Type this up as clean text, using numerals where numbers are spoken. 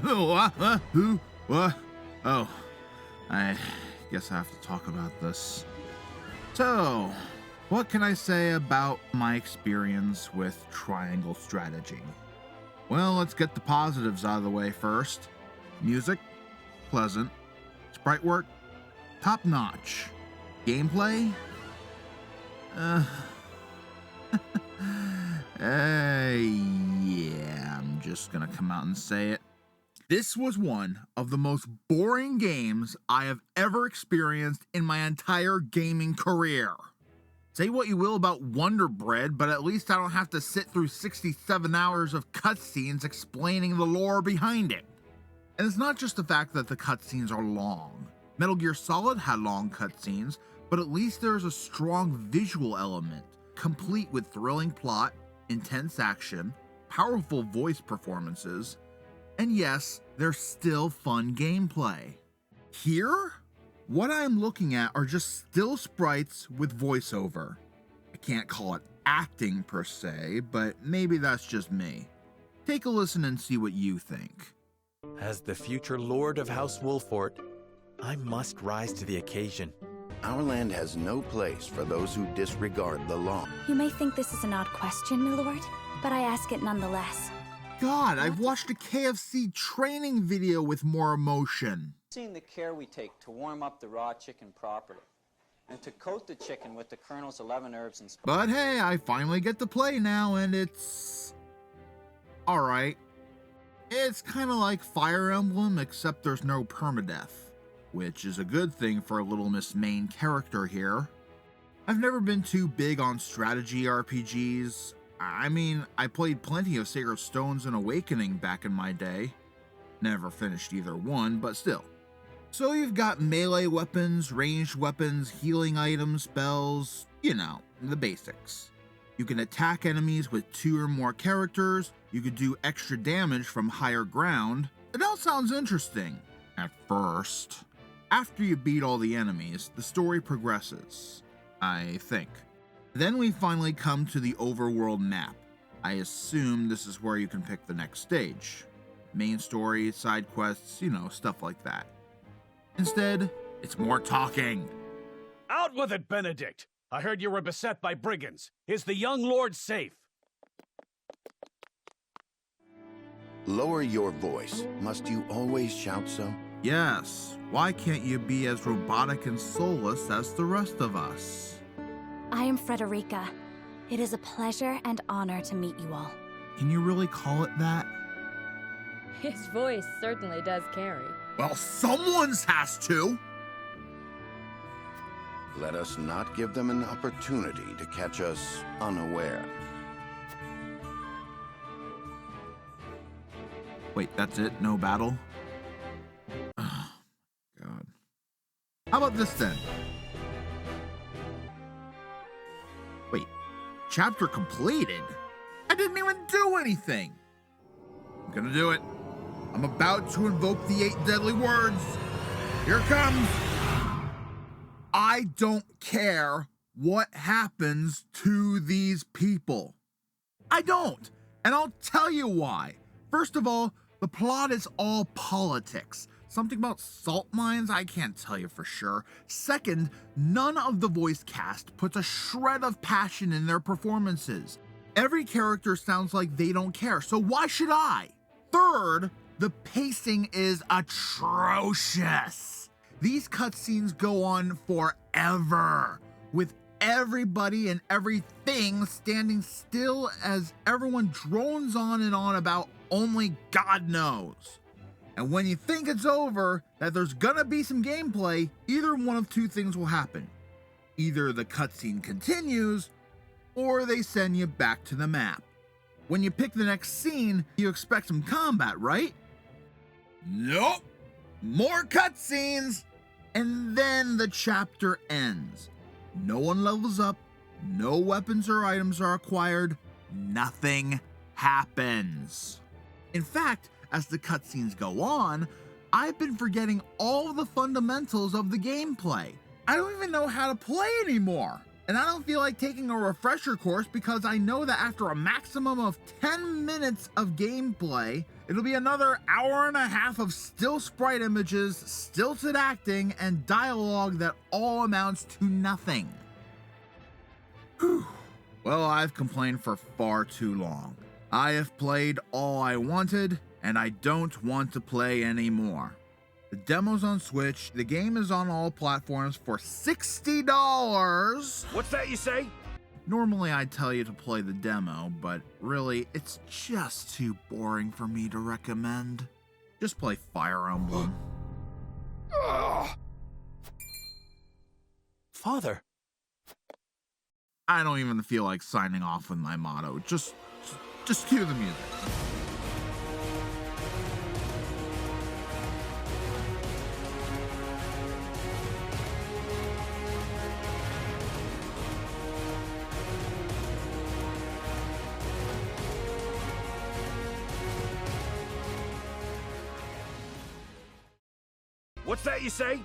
What? Who? What? Oh, I guess I have to talk about this. So, what can I say about my experience with triangle strategy? Well, let's get the positives out of the way first. Music, pleasant. Sprite work, top notch. Gameplay, yeah, I'm just gonna come out and say it. This was one of the most boring games I have ever experienced in my entire gaming career. Say what you will about Wonder Bread, but at least I don't have to sit through 67 hours of cutscenes explaining the lore behind it. And it's not just the fact that the cutscenes are long. Metal Gear Solid had long cutscenes, but at least there's a strong visual element, complete with thrilling plot, intense action, powerful voice performances, and yes, there's still fun gameplay. Here, what I'm looking at are just still sprites with voiceover. I can't call it acting per se, but maybe that's just me. Take a listen and see what you think. As the future Lord of House Wolfort, I must rise to the occasion. Our land has no place for those who disregard the law. You may think this is an odd question, my lord, but I ask it nonetheless. God, I've watched a KFC training video with more emotion. Seeing the care we take to warm up the raw chicken properly, and to coat the chicken with the Colonel's 11 herbs and spices. But hey, I finally get to play now, and it's alright. It's kind of like Fire Emblem, except there's no permadeath, which is a good thing for Little Miss main character here. I've never been too big on strategy RPGs. I mean, I played plenty of Sacred Stones and Awakening back in my day. Never finished either one, but still. So you've got melee weapons, ranged weapons, healing items, spells, you know, the basics. You can attack enemies with 2 or more characters, you could do extra damage from higher ground. It all sounds interesting, at first. After you beat all the enemies, the story progresses, I think. Then we finally come to the overworld map. I assume this is where you can pick the next stage. Main story, side quests, you know, stuff like that. Instead, it's more talking. Out with it, Benedict! I heard you were beset by brigands. Is the young lord safe? Lower your voice. Must you always shout so? Yes, why can't you be as robotic and soulless as the rest of us? I am Frederica. It is a pleasure and honor to meet you all. Can you really call it that? His voice certainly does carry. Well, someone's has to! Let us not give them an opportunity to catch us unaware. Wait, that's it? No battle? Oh, God. How about this then? Wait, chapter completed? I didn't even do anything! I'm gonna do it. I'm about to invoke the 8 deadly words. Here it comes! I don't care what happens to these people. I don't, and I'll tell you why. First of all, the plot is all politics. Something about salt mines, I can't tell you for sure. Second, none of the voice cast puts a shred of passion in their performances. Every character sounds like they don't care, so why should I? Third, the pacing is atrocious. These cutscenes go on forever, with everybody and everything standing still as everyone drones on and on about only God knows. And when you think it's over, that there's gonna be some gameplay, either one of 2 things will happen. Either the cutscene continues, or they send you back to the map. When you pick the next scene, you expect some combat, right? Nope! More cutscenes! And then the chapter ends. No one levels up, no weapons or items are acquired, nothing happens. In fact, as the cutscenes go on, I've been forgetting all the fundamentals of the gameplay. I don't even know how to play anymore. And I don't feel like taking a refresher course because I know that after a maximum of 10 minutes of gameplay, it'll be another hour and a half of still sprite images, stilted acting, and dialogue that all amounts to nothing. Whew. Well, I've complained for far too long. I have played all I wanted, and I don't want to play anymore. The demo's on Switch, the game is on all platforms for $60. What's that you say? Normally I'd tell you to play the demo, but really, it's just too boring for me to recommend. Just play Fire Emblem. Father. I don't even feel like signing off with my motto. Just cue the music. What's that you say?